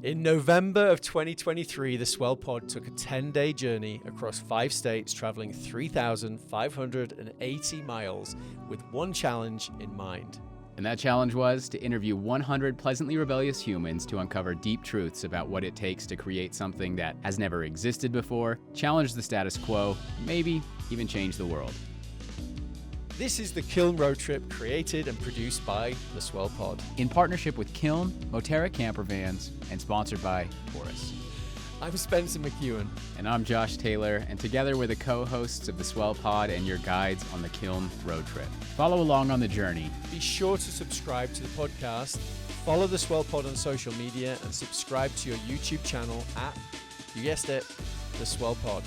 In November of 2023, the Swell Pod took a 10-day journey across 5 states, traveling 3,580 miles with one challenge in mind. And that challenge was to interview 100 pleasantly rebellious humans to uncover deep truths about what it takes to create something that has never existed before, challenge the status quo, maybe even change the world. This is the Kiln Road Trip, created and produced by the Swell Pod. In partnership with Kiln, Moterra Camper Vans, and sponsored by Taurus. I'm Spencer McKeown. And I'm Josh Taylor, and together we're the co-hosts of the Swell Pod and your guides on the Kiln Road Trip. Follow along on the journey. Be sure to subscribe to the podcast, follow the Swell Pod on social media, and subscribe to your YouTube channel at, you guessed it, the Swell Pod.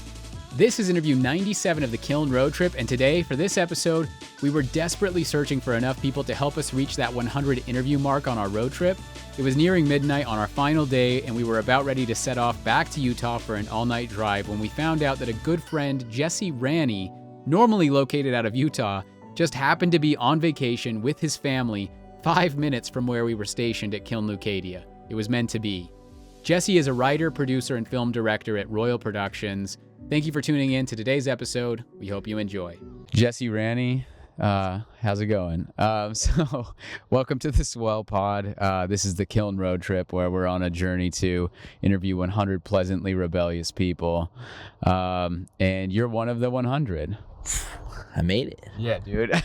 This is interview 97 of the Kiln Road Trip, and today, for this episode, we were desperately searching for enough people to help us reach that 100 interview mark on our road trip. It was nearing midnight on our final day, and we were about ready to set off back to Utah for an all-night drive when we found out that a good friend, Jesse Ranney, normally located out of Utah, just happened to be on vacation with his family 5 minutes from where we were stationed at Kiln Lucadia. It was meant to be. Jesse is a writer, producer, and film director at Royal Productions. Thank you for tuning in to today's episode. We hope you enjoy. Jesse Ranney, how's it going? So welcome to the Swell Pod. This is the Kiln Road Trip, where we're on a journey to interview 100 pleasantly rebellious people. And you're one of the 100. I made it. Yeah, dude.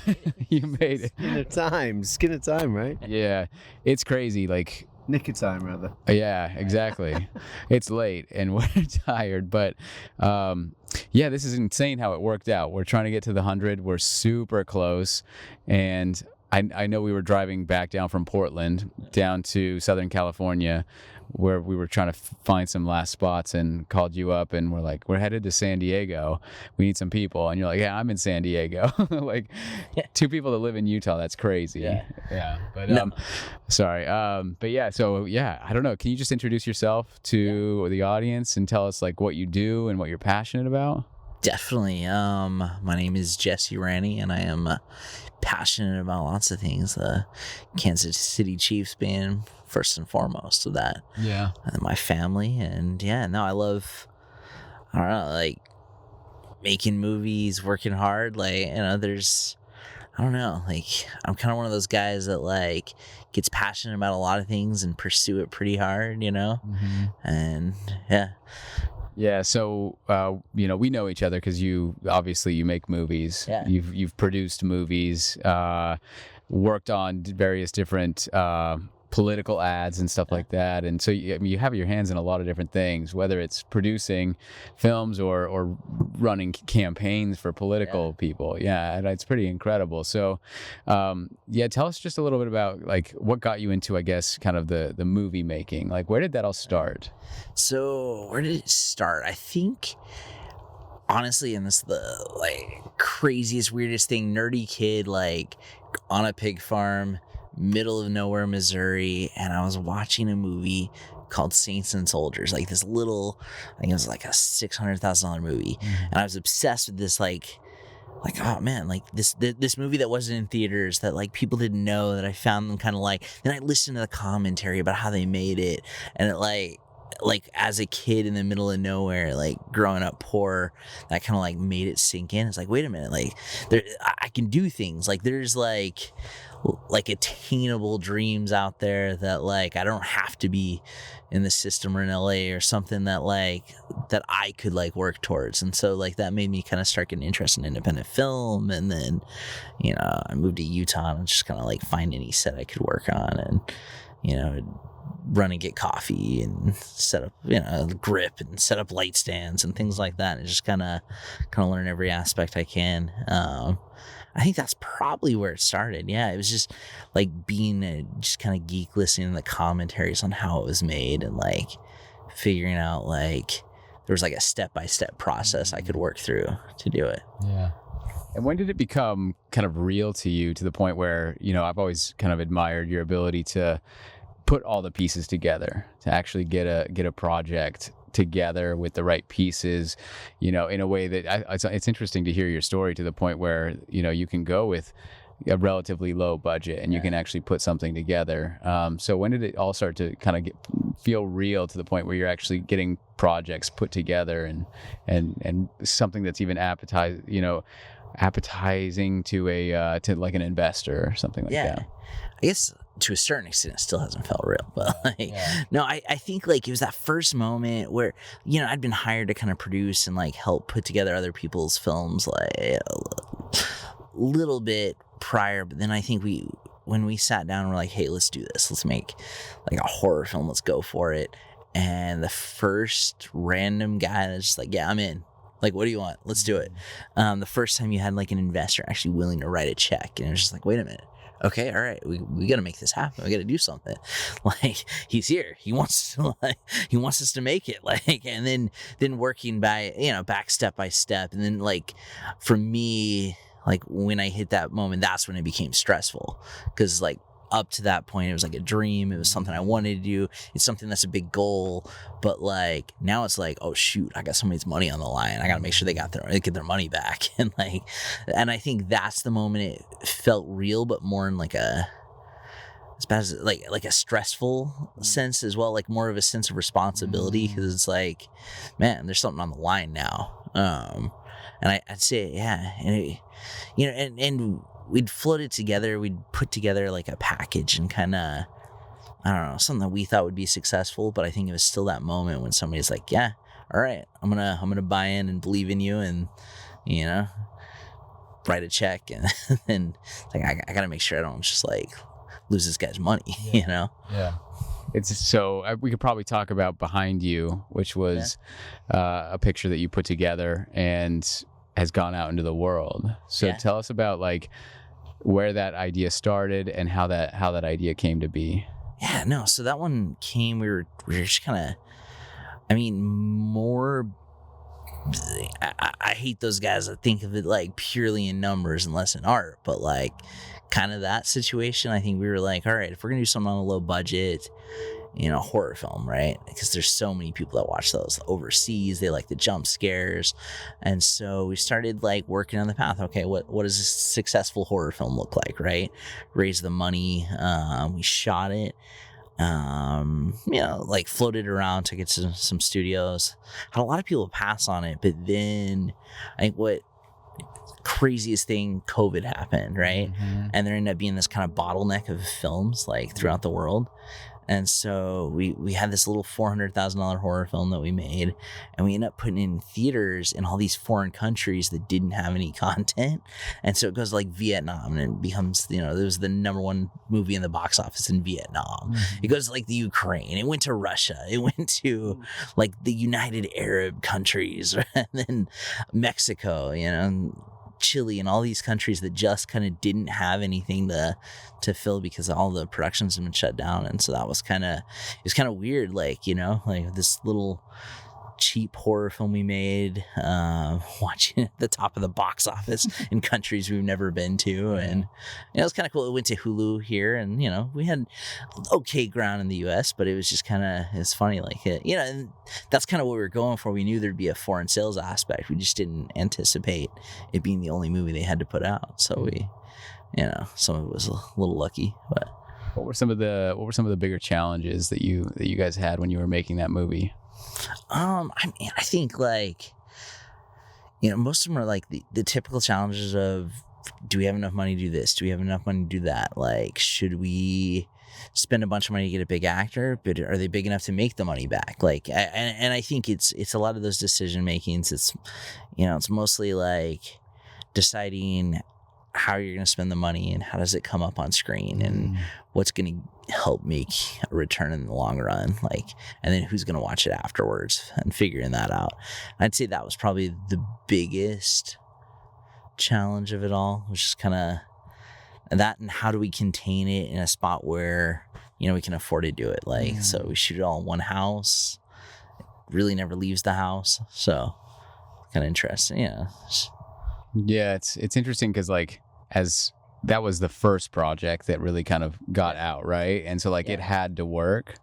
You made it. Skin of time, right? Yeah, it's crazy. Like, nick of time, rather. Yeah, exactly. It's late and we're tired, but yeah, this is insane how it worked out. We're trying to get to the 100. We're super close, and I know we were driving back down from Portland down to Southern California, where we were trying to find some last spots, and called you up, and we're like, we're headed to San Diego. We need some people. And you're like, yeah, I'm in San Diego. Like, 2 people that live in Utah. That's crazy. Yeah. But no. Sorry. But yeah, so yeah, I don't know. Can you just introduce yourself to the audience and tell us like what you do and what you're passionate about? Definitely. My name is Jesse Ranney, and I am passionate about lots of things. The Kansas City Chiefs being first and foremost of that. Yeah. And my family, and yeah, no, I love, I don't know, like making movies, working hard. Like, you know, there's, I don't know, like I'm kind of one of those guys that like gets passionate about a lot of things and pursue it pretty hard, you know? Mm-hmm. And yeah. Yeah, so you know, we know each other because you make movies. Yeah. You've produced movies, worked on various different political ads and stuff like that, and so you have your hands in a lot of different things, whether it's producing films or running campaigns for political people. Yeah, and it's pretty incredible. So yeah, tell us just a little bit about like what got you into, I guess, kind of the movie making. Like, where did that all start? So where did it start? I think honestly, and this is the like craziest, weirdest thing, nerdy kid, like on a pig farm, middle of nowhere, Missouri, and I was watching a movie called Saints and Soldiers, like this little, I think it was like a $600,000 movie, and I was obsessed with this like oh man, like this movie that wasn't in theaters, that like people didn't know, that I found them kind of like, then I listened to the commentary about how they made it, and it like as a kid in the middle of nowhere, like growing up poor, that kind of like made it sink in. It's like, wait a minute, like I can do things, like there's like attainable dreams out there that like I don't have to be in the system or in LA or something, that like that I could like work towards. And so like that made me kind of start getting interested in independent film. And then, you know, I moved to Utah and just kind of like find any set I could work on, and, you know, run and get coffee and set up, you know, the grip and set up light stands and things like that, and just kind of learn every aspect I can. I think that's probably where it started. Yeah, it was just like being just kind of geek, listening to the commentaries on how it was made, and like figuring out like there was like a step-by-step process I could work through to do it. Yeah. And when did it become kind of real to you, to the point where, you know, I've always kind of admired your ability to put all the pieces together, to actually get a project together with the right pieces, you know, in a way that it's interesting to hear your story, to the point where, you know, you can go with a relatively low budget, and you can actually put something together. So when did it all start to kind of feel real to the point where you're actually getting projects put together and something that's even appetizing to to like an investor or something like that? I guess to a certain extent it still hasn't felt real, but no, I think like it was that first moment where, I'd been hired to kind of produce and like help put together other people's films like a little bit prior, but then I think when we sat down, we're like, hey, let's do this. Let's make like a horror film. Let's go for it. And the first random guy that's just like, yeah, I'm in. Like, what do you want? Let's do it. The first time you had like an investor actually willing to write a check, and it was just like, wait a minute. Okay, all right, we got to make this happen. We got to do something. Like, he's here. He wants us to make it. Like, and then working back step by step, and then like for me, like when I hit that moment, that's when it became stressful, because like up to that point it was like a dream. It was something I wanted to do. It's something that's a big goal, but like now it's like, oh shoot, I got somebody's money on the line. I got to make sure they get their money back. And I think that's the moment it felt real, but more in like as bad as like a stressful sense as well, like more of a sense of responsibility, because it's like, man, there's something on the line now. And I'd say, yeah, and and we'd float it together. We'd put together like a package and kind of, I don't know, something that we thought would be successful. But I think it was still that moment when somebody's like, yeah, all right, I'm gonna buy in and believe in you, and write a check, and then like I gotta make sure I don't just like lose this guy's money. Yeah. It's so we could probably talk about Behind You, which was a picture that you put together and has gone out into the world. So tell us about like where that idea started and how that idea came to be. Yeah, no. So that one came. We were just kind of, more. I hate those guys that think of it like purely in numbers and less in art, but like kind of that situation. I think we were like, all right, if we're gonna do something on a low budget, horror film, right? Because there's so many people that watch those overseas. They like the jump scares. And so we started like working on the path. Okay, what does a successful horror film look like, right? Raise the money. We shot it. Like floated around, took it to some studios. Had a lot of people pass on it, but then I think what craziest thing, COVID happened, right? Mm-hmm. And there ended up being this kind of bottleneck of films like throughout the world. And so we had this little $400,000 horror film that we made, and we ended up putting it in theaters in all these foreign countries that didn't have any content. And so it goes like Vietnam, and it becomes, it was the number one movie in the box office in Vietnam. Mm-hmm. It goes to like the Ukraine. It went to Russia. It went to like the United Arab countries, and then Mexico, Chile, and all these countries that just kind of didn't have anything to fill because all the productions have been shut down. And so that was kind of weird, like this little cheap horror film we made, watching at the top of the box office in countries we've never been to. And it was kind of cool. It went to Hulu here, and we had okay ground in the US, but it was just it's funny, like and that's kind of what we were going for. We knew there'd be a foreign sales aspect. We just didn't anticipate it being the only movie they had to put out. So we some of it was a little lucky. But what were some of the bigger challenges that you guys had when you were making that movie? I think like, most of them are like the typical challenges of, do we have enough money to do this? Do we have enough money to do that? Like, should we spend a bunch of money to get a big actor, but are they big enough to make the money back? Like, and I think it's a lot of those decision makings. It's, it's mostly like deciding how you're going to spend the money and how does it come up on screen and what's going to help make a return in the long run, like, and then who's going to watch it afterwards and figuring that out. I'd say that was probably the biggest challenge of it all, which is kind of that, and how do we contain it in a spot where we can afford to do it, like so we shoot it all in one house. It really never leaves the house, so kind of interesting. Yeah, it's interesting because like, as that was the first project that really kind of got out, right? And so like it had to work.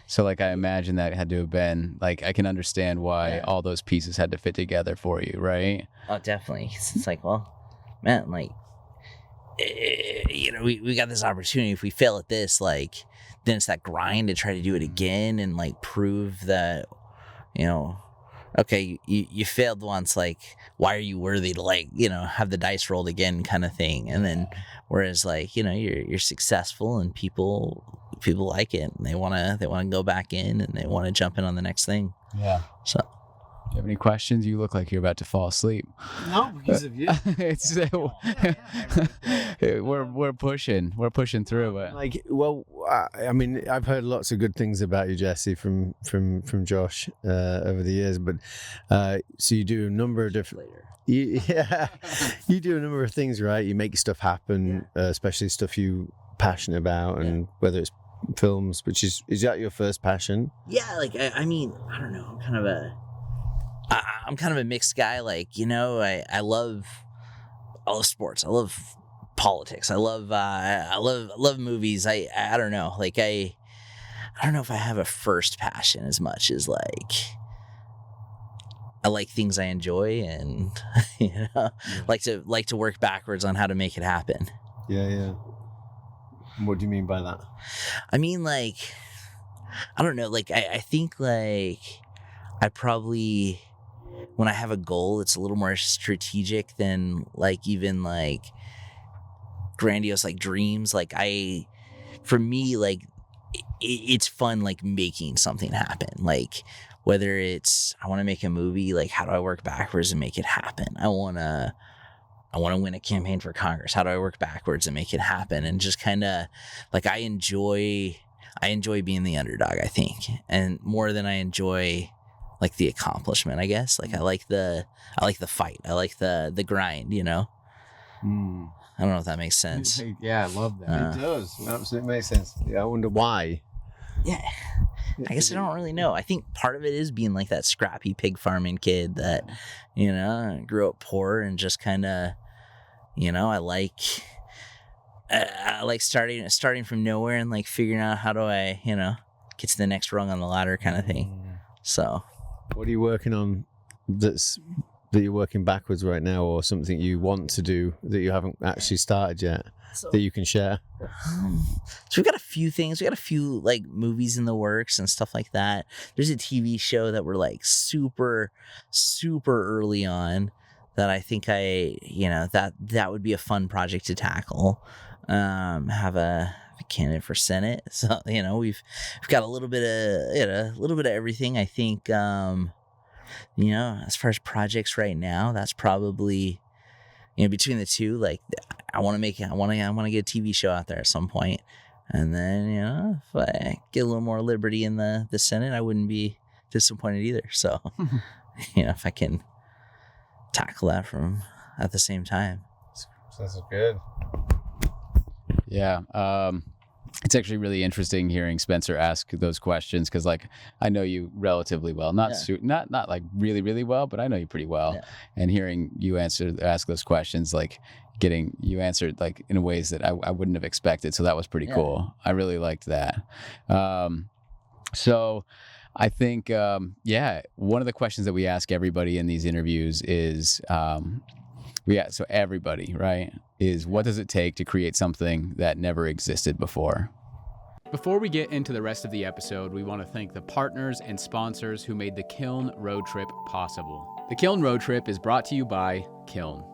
So like I imagine that had to have been like, I can understand why all those pieces had to fit together for you, right? Oh, definitely. It's like, well, man, like we got this opportunity. If we fail at this, like, then it's that grind to try to do it again and like prove that, okay, you failed once, like, why are you worthy to, like, have the dice rolled again kind of thing. And then whereas like, you're successful and people like it and they want to go back in and they want to jump in on the next thing. Yeah. So you have any questions? You look like you're about to fall asleep. No, because of you. It's we're pushing through it. Like, well, I mean, I've heard lots of good things about you, Jesse, from Josh over the years. But so you do a number of different. You do a number of things, right? You make stuff happen, especially stuff you passionate about, and whether it's films, which is that your first passion? Yeah, like I mean, I don't know. I'm kind of a mixed guy. Like, I love sports. I love politics. I love movies. I don't know. Like I don't know if I have a first passion as much as like I like things I enjoy and like to work backwards on how to make it happen. Yeah. What do you mean by that? I mean, like, I don't know. Like I think like I probably, when I have a goal, it's a little more strategic than like even like grandiose like dreams. Like for me, like it's fun like making something happen. Like whether it's I want to make a movie, like how do I work backwards and make it happen? I want to win a campaign for Congress. How do I work backwards and make it happen? And just kind of like I enjoy being the underdog, I think, and more than I enjoy like the accomplishment, I guess. Like I like the fight. I like the grind, I don't know if that makes sense. Yeah, I love that. It does. It absolutely makes sense. Yeah, I wonder why. Yeah. I guess I don't really know. I think part of it is being like that scrappy pig farming kid that, grew up poor and just kind of, I like starting from nowhere and like figuring out how do I, get to the next rung on the ladder kind of thing. So what are you working on that you're working backwards right now, or something you want to do that you haven't actually started yet that you can share? So we've got a few things. We got a few like movies in the works and stuff like that. There's a TV show that we're like super, super early on that I think that would be a fun project to tackle. Have a candidate for Senate. So, we've got a little bit of everything. I think, as far as projects right now, that's probably, between the two, like I want to get a TV show out there at some point. And then, if I get a little more liberty in the Senate, I wouldn't be disappointed either. So, if I can tackle that from at the same time. That's good. Yeah. It's actually really interesting hearing Spencer ask those questions because, like, I know you relatively well, not like really, really well, but I know you pretty well. Yeah. And hearing you ask those questions, like getting you answered like in ways that I wouldn't have expected. So that was pretty cool. I really liked that. So I think, one of the questions that we ask everybody in these interviews is, so everybody, right, is what does it take to create something that never existed before? Before we get into the rest of the episode, we want to thank the partners and sponsors who made the Kiln Road Trip possible. The Kiln Road Trip is brought to you by Kiln.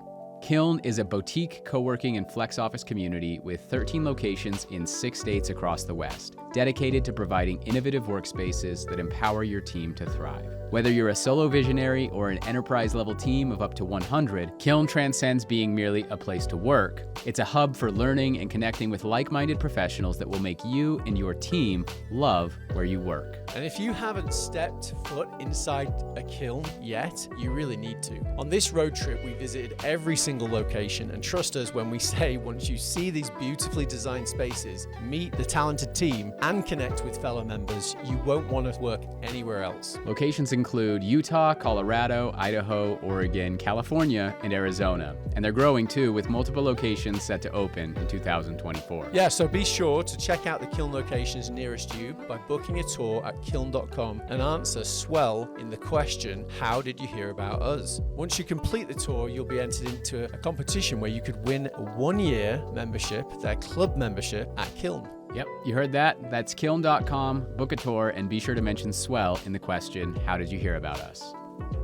Kiln is a boutique co-working and flex office community with 13 locations in 6 states across the West, dedicated to providing innovative workspaces that empower your team to thrive. Whether you're a solo visionary or an enterprise-level team of up to 100, Kiln transcends being merely a place to work. It's a hub for learning and connecting with like-minded professionals that will make you and your team love where you work. And if you haven't stepped foot inside a kiln yet, you really need to. On this road trip, we visited every single location, and trust us when we say once you see these beautifully designed spaces, meet the talented team, and connect with fellow members, you won't want to work anywhere else. Locations include Utah, Colorado, Idaho, Oregon, California, and Arizona. And they're growing too, with multiple locations set to open in 2024. Yeah, so be sure to check out the Kiln locations nearest you by booking a tour at kiln.com and answer SWELL in the question, how did you hear about us? Once you complete the tour, you'll be entered into a competition where you could win a 1-year membership, their club membership at Kiln. Yep, you heard that. That's kiln.com, book a tour, and be sure to mention SWELL in the question, how did you hear about us?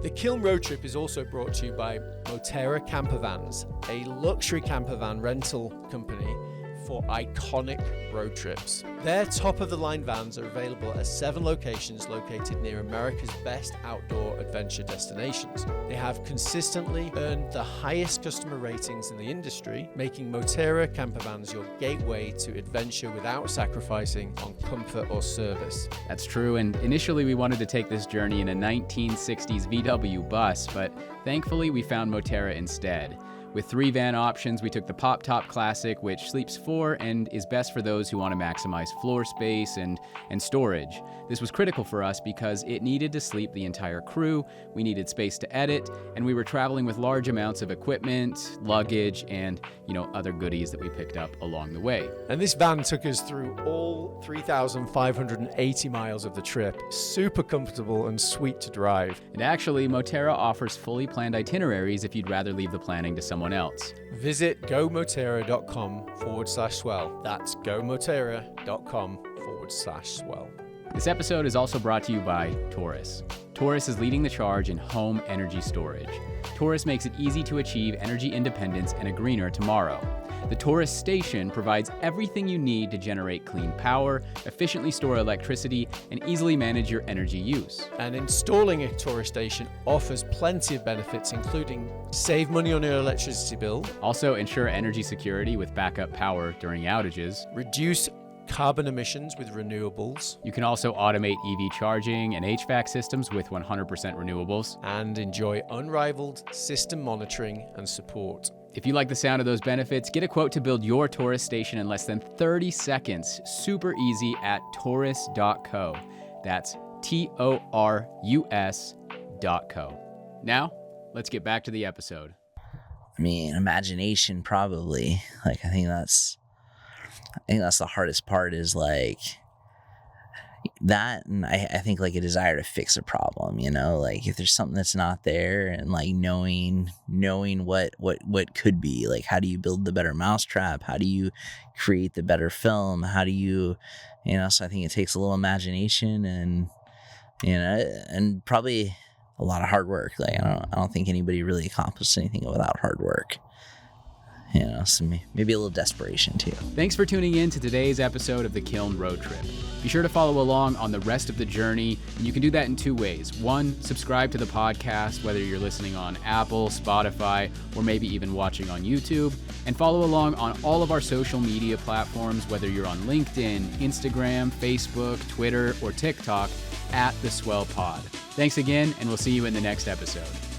The Kiln Road Trip is also brought to you by Moterra Camper Vans, a luxury camper van rental company for iconic road trips. Their top-of-the-line vans are available at 7 locations located near America's best outdoor adventure destinations. They have consistently earned the highest customer ratings in the industry, making Moterra camper vans your gateway to adventure without sacrificing on comfort or service. That's true, and initially we wanted to take this journey in a 1960s VW bus, but thankfully we found Moterra instead. With 3 van options, we took the Pop Top Classic, which sleeps 4 and is best for those who want to maximize floor space and storage. This was critical for us because it needed to sleep the entire crew, we needed space to edit, and we were traveling with large amounts of equipment, luggage, and other goodies that we picked up along the way. And this van took us through all 3,580 miles of the trip. Super comfortable and sweet to drive. And actually, Moterra offers fully planned itineraries if you'd rather leave the planning to someone else. Visit gomoterra.com/swell. That's gomoterra.com/swell. This episode is also brought to you by Taurus. Taurus is leading the charge in home energy storage. Taurus makes it easy to achieve energy independence and a greener tomorrow. The Taurus station provides everything you need to generate clean power, efficiently store electricity, and easily manage your energy use. And installing a Taurus station offers plenty of benefits, including save money on your electricity bill, also ensure energy security with backup power during outages, reduce carbon emissions with renewables. You can also automate EV charging and HVAC systems with 100% renewables. And enjoy unrivaled system monitoring and support. If you like the sound of those benefits, get a quote to build your Taurus station in less than 30 seconds. Super easy at taurus.co. That's TORUS.co. Now, let's get back to the episode. I mean, imagination probably. I think that's the hardest part is that, and I think a desire to fix a problem, if there's something that's not there, and knowing what could be, how do you build the better mousetrap? How do you create the better film? How do you, so I think it takes a little imagination and and probably a lot of hard work. I don't think anybody really accomplished anything without hard work. So maybe a little desperation too. Thanks for tuning in to today's episode of the Kiln Road Trip. Be sure to follow along on the rest of the journey, and you can do that in 2 ways. 1, subscribe to the podcast, whether you're listening on Apple, Spotify, or maybe even watching on YouTube, and follow along on all of our social media platforms, whether you're on LinkedIn, Instagram, Facebook, Twitter, or TikTok, at the Swell Pod. Thanks again, and we'll see you in the next episode.